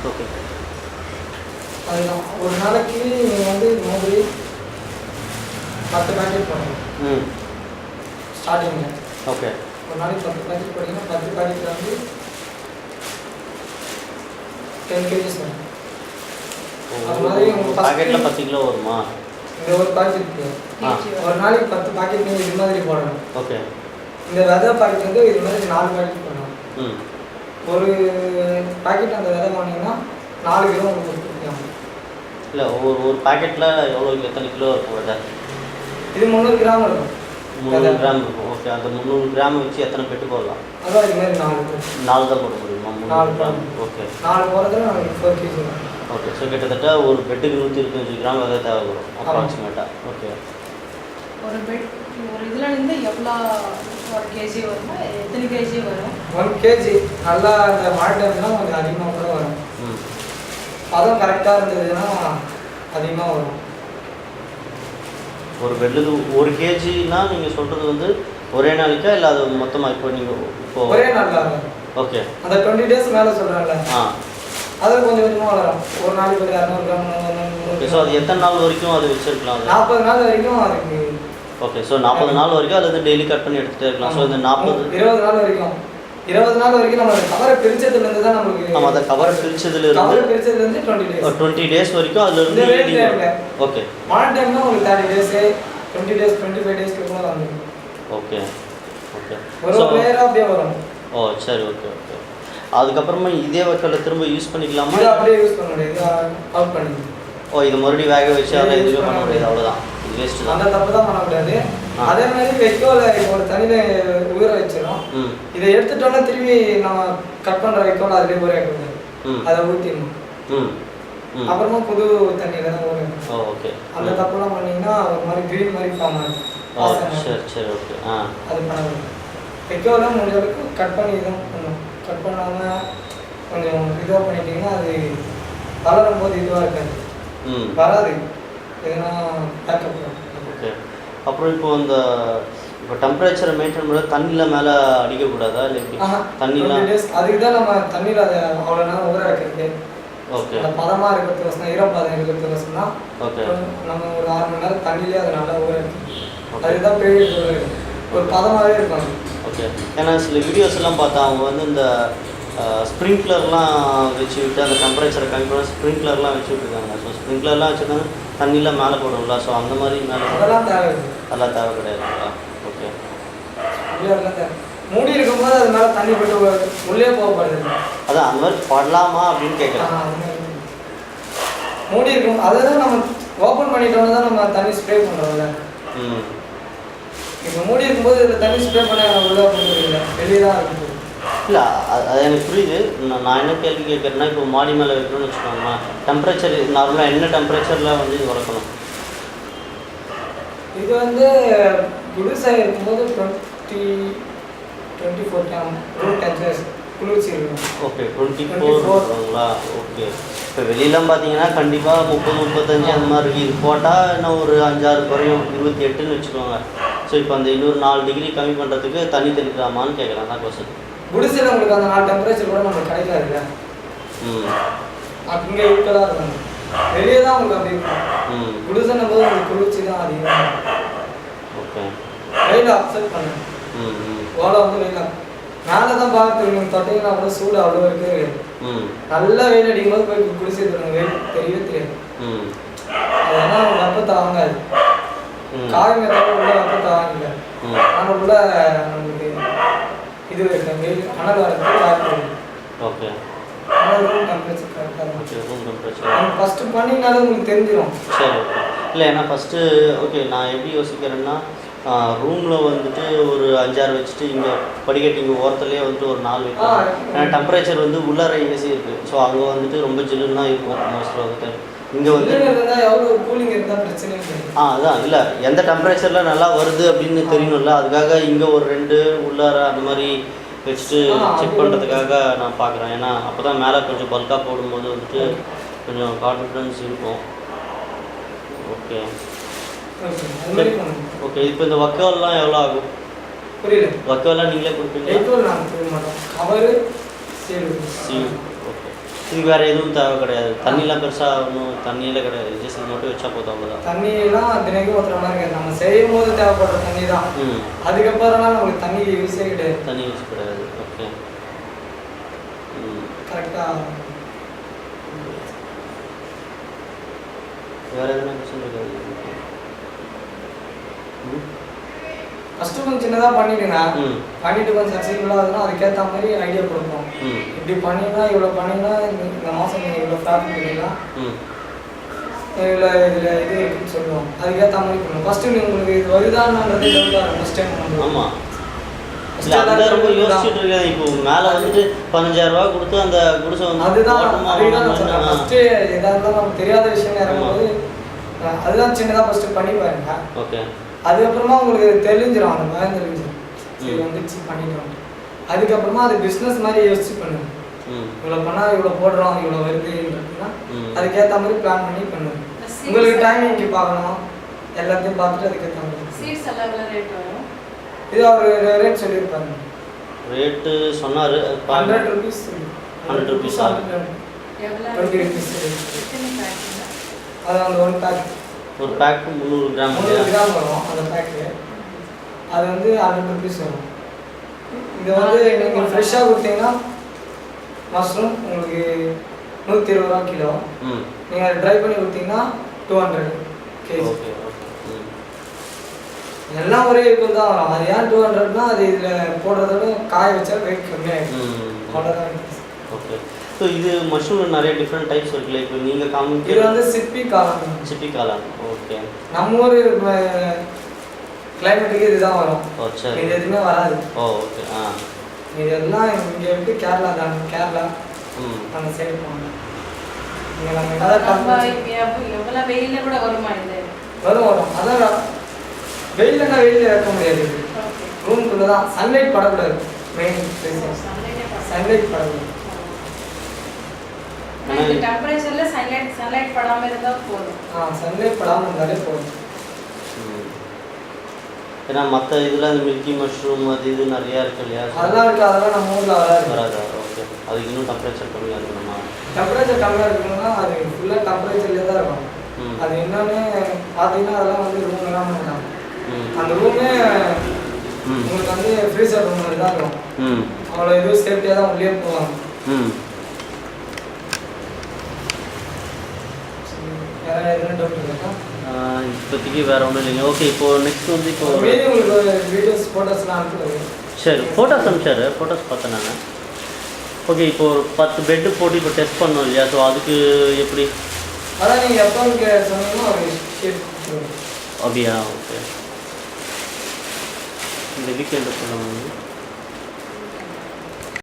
Okay. அதுதான் ஒரு நாளைக்கு நீங்கள் வந்து இந்த மாதிரி 10 பேக்கெட் பண்ணணும் ஸ்டார்டிங்கில். ஓகே. ஒரு நாளைக்கு 10 பேக்கெட் போட்டிங்கன்னா 10 பேக்கெட்டில் வந்து 10 kgs வரும். அது மாதிரி உங்களுக்கு பாக்கெட்டில் 10 கிலோ வருமா? இந்த ஒரு பாக்கெட் ஒரு நாளைக்கு 10 பாக்கெட் நீங்கள் இது மாதிரி போடணும். ஓகே. இந்த விதை பாக்கெட் வந்து இது மாதிரி 4 பாக்கெட் போடணும். ஒரு பாக்கெட் அந்த விதை வாங்கினீங்கன்னா 4 கிலோ உங்களுக்கு கொடுத்துருக்காங்க. இல்லை ஒரு பாக்கெட்டில் எத்தனை கிலோ இருக்கும் விதை? இது 300 கிராம் இருக்கும். 300 கிராம் இருக்கும். ஓகே. அந்த 300 கிராம் வச்சு எத்தனை பெட்டு போடலாம்? அதான் இது மாதிரி 4 தான் போட முடியுமா? 300 கிராம். ஓகே. 4 போடுறதுல நமக்கு 4 kg வரும். ஓகே. ஸோ கிட்டத்தட்ட ஒரு பெட்டுக்கு 125 கிராம் விதை தேவைப்படும் அப்ராக்சிமேட்டாக. ஓகே. ஒரு பெட் ஒரு இதில் இருந்து எவ்வளோ 1 kg வருமா? எத்தனை kg வரும்? 1 kg நல்லா இந்த மழை டைம்லாம் கொஞ்சம் அதிகமாக கூட வரும். அதுவும் கரெக்டாக இருந்ததுன்னா அதிகமாக வரும். ஒரு பெட்டுக்கு 1 kgனா நீங்கள் சொல்கிறது வந்து ஒரே நாளைக்கா இல்லை அது மொத்தமாக? இப்போ நீங்கள் ஒரே நாளில் ஓகே. அந்த 20 days மேலே சொல்கிறாங்கல்ல, அதில் கொஞ்சம் கொஞ்சமாக வளரும். ஒரு நாளைக்கு ஒரு 200 கிராம். ஓகே. ஸோ அது எத்தனை நாள் வரைக்கும் அது வச்சுருக்கலாம்? 40 நாள் வரைக்கும் அதுக்கு. ஓகே. ஸோ 40 நாள் வரைக்கும் அது வந்து டெய்லி கட் பண்ணி எடுத்துகிட்டே இருக்கலாம். ஸோ இந்த 20 நாள் வரைக்கும் 20 நாள் வரைக்கும் நம்ம கவரை பிரிச்சதுலேருந்து தான் நம்மளுக்கு. நம்ம அந்த கவரை பிரிச்சதுலேருந்து 20 days வரைக்கும் அதுலேருந்து. ஓகே. மழை டைம்னா உங்களுக்கு 30 days 20 days 25 days கூட வந்துடும். ஓகே. ஓகே. ஒரு லேயராக அப்படியே வரும். ஓ சரி. ஓகே. ஓகே. அதுக்கப்புறமா இதே வைக்கல திரும்ப யூஸ் பண்ணிக்கலாமா? இதை அப்படியே யூஸ் பண்ண முடியாது. அவுட் பண்ணிக்கலாம். ஓ இது மறுபடியும் வேக வச்சு அதை எதுவுமே பண்ண முடியாது, அவ்வளோதான். இது வேஸ்ட்டு தான். அந்த தப்பு தான் பண்ணக்கூடாது. அதே மாதிரி வைக்கோல இப்போ ஒரு தண்ணியில் ஊற வச்சிடும். இதை எடுத்துட்டோன்னா திரும்பி நம்ம கட் பண்ணுற வைக்கோல அதிலே ஊற வைக்கக்கூடாது. அதை ஊற்றிடணும். அப்புறமா புது தண்ணியில் தான் ஊற வைக்கணும். ஓகே. அந்த தப்புலாம் பண்ணிங்கன்னா ஒரு மாதிரி கிரீன் மாதிரி ஃபார்ம் ஆகும். சரி சரி. ஓகே. அது பண்ணக்கூடாது. வைக்கோல முடிஞ்ச அளவுக்கு கட் பண்ணி தான் பண்ணணும். கட் பண்ணாமல் கொஞ்சம் இதுவாக பண்ணிட்டீங்கன்னா அது வளரும் போது இதுவாக இருக்காது, வராது. எதுனா பேக்கப். ஓகே. அப்புறம் இப்போ அந்த இப்போ டெம்பரேச்சரை மெயின்டைன் பண்ண தண்ணியில் மேலே அடிக்கக்கூடாதா இல்லை எப்படி? தண்ணிலாம் அதுக்கு தான் நம்ம தண்ணியில் அதை அவ்வளோ நேரம் ஊற வைக்கிறது. ஓகே. அந்த பதமாக இருக்கிறதுக்கோசம் ஈரப்பதம் இருக்கிறதுக்கோசம் தான். ஓகே. நம்ம ஒரு 6 மணி நேரம் தண்ணியிலே அதை நல்லா ஊற வைக்கணும். அதுதான் பெரிய ஒரு பதமாகவே இருக்கும். ஓகே. ஏன்னா சில வீடியோஸ் எல்லாம் பார்த்தா அவங்க வந்து இந்த ஸ்ப்ரிங்க்லர்லாம் வச்சு விட்டு அந்த டெம்பரேச்சரை கம்மி பண்ண ஸ்ப்ரிங்க்லர்லாம் வச்சு விட்டுருக்காங்க. ஸோ ஸ்ப்ரிங்க்லர்லாம் வச்சுருந்தாங்க தண்ணியில் மேலே போடும்ல, ஸோ அந்த மாதிரி மேலே அதெல்லாம் தேவை கிடையாதுங்களா? ஓகே. மூடி இருக்கும்போது அது மேலே தண்ணி போட்டு உள்ளே போகப்படுது. அதான் அந்த மாதிரி படலாமா அப்படின்னு கேட்குறேன். மூடி இருக்கும் அதை தான் நம்ம ஓப்பன் பண்ணிட்டோம்னா தான் நம்ம தண்ணி ஸ்ப்ரே பண்ணுறோம்ல. இப்போ மூடி இருக்கும்போது இதில் தண்ணி ஸ்ப்ரே பண்ண உள்ளே போகிறதில்ல, வெளியே தான் இருக்குது. இல்லை அது எனக்கு புரியுது. நான் என்ன கேள்வி கேட்குறேன்னா, இப்போ மாடி மேலே வைக்கணும்னு வச்சுக்கோங்களேன், டெம்பரேச்சர் நார்மலாக என்ன டெம்பரேச்சரில் வந்து இது வளர்க்கணும்? இது வந்து குளிர்சாக இருக்கும்போது 24 ரூம் டெம்பரேச்சர் குளிர்ச்சி இருக்கும். ஓகே. 24ங்களா? ஓகே. இப்போ வெளியெல்லாம் பார்த்தீங்கன்னா கண்டிப்பாக 30 35 அந்த மாதிரி இருக்குது. இது போட்டால் இன்னும் ஒரு 5-6 குறையும், 28ன்னு வச்சுக்கோங்க. ஸோ இப்போ அந்த இன்னொரு 4 டிகிரி கம்மி பண்ணுறதுக்கு தண்ணி தெளிக்கலாமான்னு கேட்குறேன் தான் கொஸ்டின். குடிசையில் உங்களுக்கு அந்த 4 டெம்பரேச்சர் கூட நம்மளுக்கு கிடைக்காதுல்ல. இங்கே ஈக்குவலாக இருக்கும். வெளியே தான் உங்களுக்கு அப்படி இருக்கும். குடிசைன்னும் போது உங்களுக்கு குளிர்ச்சி தான் அதிகம். ஓகே. வெயில் அப்செட் பண்ணுங்க. ஓலை வந்து வெயில் மேலே தான் பார்த்து நீங்கள் தொட்டிங்கன்னா கூட சூடு அவ்வளோ இருக்குது. நல்லா வெயில் அடிக்கும் போது போய் குடிசை தருங்க, வெயில் தெரியவே தெரியாது. அதெல்லாம் அவங்க வெப்பத்தை வாங்காது. காய்மை தவிர உள்ள வெப்பத்தை வாங்கிக்கல. ஆனால் உள்ள நம்மளுக்கு இது இருக்கு, வெயில் அனல் வரதுக்கு வாய்ப்பு இருக்குது. ஓகே. ரூம் டெம்பரேச்சர் கரெக்டாக இருக்கும். ரூம் டெம்பரேச்சர் நம்ம ஃபஸ்ட்டு பண்ணிங்கனாலும் உங்களுக்கு தெரிஞ்சிடும். சரி. ஓகே. இல்லை ஏன்னா ஃபஸ்ட்டு ஓகே நான் எப்படி யோசிக்கிறேன்னா, ரூமில் வந்துட்டு ஒரு 5-6 வச்சுட்டு இங்கே படிக்கட்டு இங்கே ஓரத்துலேயே வந்துட்டு ஒரு 4 வைக்கலாம். ஏன்னா டெம்பரேச்சர் வந்து உள்ளார ஏசி இருக்குது. ஸோ அங்கே வந்துட்டு ரொம்ப ஜில்லுன்னு தான் இருக்கும் மோஸ்ட்லி வந்துட்டு. இங்கே வந்து எவ்வளோ கூலிங் இருந்தால் பிரச்சனை இல்லை. அதான் இல்லை எந்த டெம்பரேச்சரில் நல்லா வருது அப்படின்னு தெரியணும்ல, அதுக்காக இங்கே ஒரு 2 உள்ளார அந்த மாதிரி வச்சுட்டு செக் பண்ணுறதுக்காக நான் பார்க்குறேன். ஏன்னா அப்போ தான் மேலே கொஞ்சம் பல்காக போடும்போது வந்துட்டு கொஞ்சம் கான்ஃபிடன்ஸ் இருக்கும். ஓகே. ஓகே. இப்போ இந்த வக்கோல்லாம் எவ்வளோ ஆகும்? புரியல. வக்கோல்லாம் நீங்களே கொடுப்பீங்க? நாங்கள் கொடுக்க மாட்டோம். Cover seal. ஓகே. இதுக்கு வேறு எதுவும் தேவை கிடையாது. தண்ணிலாம் பெருசாக ஒன்றும் தண்ணியில் கிடையாது. ஜஸ்ட் இது மட்டும் வச்சா போதும் அவ்வளோதான். தண்ணியெல்லாம் தினைக்கும் ஊற்றுற மாதிரி இருக்காது. நம்ம செய்யும் போது தேவைப்படுற தண்ணி தான். அதுக்கப்புறம்லாம் நம்மளுக்கு தண்ணி யூஸே கிடையாது. தண்ணி யூஸ் கிடையாது. ஓகே. கரெக்டாக. வேறு எதுனா கொஸ்டின் இருக்காது? ஃபஸ்ட்டு கொஞ்சம் சின்னதாக பண்ணிவிடுங்க. பண்ணிவிட்டு கொஞ்சம் சக்ஸஸ்ஃபுல்லாக ஆகுதுன்னா அதுக்கேற்ற மாதிரி ஐடியா கொடுப்போம். இப்படி பண்ணினா இவ்வளோ பண்ணினா இந்த மாதம் நீங்கள் இவ்வளோ ப்ராஃபிட் பண்ணிடலாம், இவ்வளோ இதில் இது இருக்குன்னு சொல்லுவோம். அதுக்கேற்ற மாதிரி பண்ணுவோம். ஃபஸ்ட்டு உங்களுக்கு இது வருதான்றது டவுட்டாக ஃபஸ்ட் டைம் பண்ணுவோம். ஆமாம். இல்லை அதுதான் ரொம்ப யோசிச்சுட்டு இருக்காது. இப்போ மேலே வந்துட்டு 15,000 ரூபா கொடுத்து அந்த குடிசை வந்து அதுதான் ஃபஸ்ட்டு எதாக இருந்தாலும் நமக்கு தெரியாத விஷயம் இறங்கும்போது அதுதான் சின்னதாக ஃபஸ்ட்டு பண்ணி பாருங்க. ஓகே. அதுக்கப்புறமா உங்களுக்கு தெரிஞ்சிடும், அந்த பயம் தெரிஞ்சிடும். சரி வந்துச்சு பண்ணிடுவோம். அதுக்கப்புறமா அது பிஸ்னஸ் மாதிரி யோசிச்சு பண்ணுங்க. இவ்வளோ பண்ணால் இவ்வளோ போடுறோம், இவ்வளோ வருதுன்றதுன்னா அதுக்கேற்ற மாதிரி பிளான் பண்ணி பண்ணுங்க. உங்களுக்கு டைமிங்க்கு பார்க்கணும், எல்லாத்தையும் பார்த்துட்டு அதுக்கேற்ற மாதிரி. சீட்ஸ் எல்லாம் எவ்வளோ ரேட் வரும்? இது அவர் ரேட் சொல்லியிருப்பாங்க. ரேட்டு சொன்னார். 100 rupees. 100 rupees. 20 rupees. அது அந்த ஒன் பேக். ஒரு பேக்கு 300 கிராம். 300 கிராம் வரும் அந்த பேக்கு. அது வந்து 100 rupees வரும். இது வந்து நீங்கள் ஃப்ரெஷ்ஷாக கொடுத்தீங்கன்னா மஷ்ரூம் உங்களுக்கு 120 ரூபா கிலோ. நீங்கள் ட்ரை பண்ணி கொடுத்தீங்கன்னா 200 kg. ஓகே. எல்லாம் ஒரே ஈக்குவல் தான் வரும். அது ஏன் 200னா அது இதில் போடுறதோட காய வச்சா வெயிட் கம்மியாகிடும். அவ்வளோதான். ஓகே. ஸோ இது மஷ்ரூமில் நிறைய டிஃப்ரெண்ட் டைப்ஸ் இருக்குல்ல. இப்போ நீங்கள் காமிக்க இது வந்து சிப்பி காளான். சிப்பி காளான். ஓகே. நம்ம ஊர் கிளைமேட்டுக்கு இதுதான் வரும். ஓ சரி. இது எதுவுமே வராது. ஓ ஓகே. இதெல்லாம் இங்கே விட்டு கேரளா தான். கேரளா அந்த சைடு போகணும். இங்கே நம்ம எவ்வளோ வெயிலில் கூட வருமா இது? வரும். அதான் வெயில்னா வெயிலில் வைக்க முடியாது. ரூமுக்குள்ளே தான். சன்லைட் படக்கூடாது. மெயின் சன்லைட் படக்கூடாது. டெம்பரேச்சரில் சன்லைட் படாமல் இருந்தால் போதும். சன்லைட் படாமல் இருந்தாலே போதும். ஏன்னா மற்ற இதில் அந்த மில்கி மஷ்ரூம் அது இது நிறையா இருக்கு இல்லையா? அதெல்லாம் இருக்குது. அதெல்லாம் நம்ம ஊரில் வராது. ஓகே. அதுக்கு இன்னும் டெம்பரேச்சர் கம்மியாக இருக்கணுமா? டெம்பரேச்சர் கம்மியாக இருக்கணும்னா அது ஃபுல்லாக டெம்பரேச்சர்லேயே தான் இருக்கும். அது என்னன்னு பார்த்தீங்கன்னா அதெல்லாம் வந்து ரூம்லாம் பண்ணலாம். அந்த ரூமே உங்களுக்கு வந்து ஃப்ரீசர் ரூம் மாதிரி தான் இருக்கும். அவ்வளோ இதுவும் சேஃப்டியாக தான் உள்ளே போவாங்க. வேறு எதுவும் டவுட் இருக்கா? இப்போதைக்கு வேறு ஒன்றும் இல்லைங்க. ஓகே. இப்போது நெக்ஸ்ட் வந்து இப்போ உங்களுக்கு வீடியோஸ் ஃபோட்டோஸ்லாம் அனுப்புறது. சரி. ஃபோட்டோஸ் அனுப்பிச்சாரு. ஃபோட்டோஸ் பார்த்தேன் நான். ஓகே. இப்போ ஒரு 10 பெட்டு போட்டு இப்போ டெஸ்ட் பண்ணோம் இல்லையா? ஸோ அதுக்கு எப்படி? அதான் நீங்கள் எப்போ சொன்னீங்கன்னா ஒரு ஷேட் அப்படியா? ஓகே. இந்த வீக்கெண்டு போகலாம்.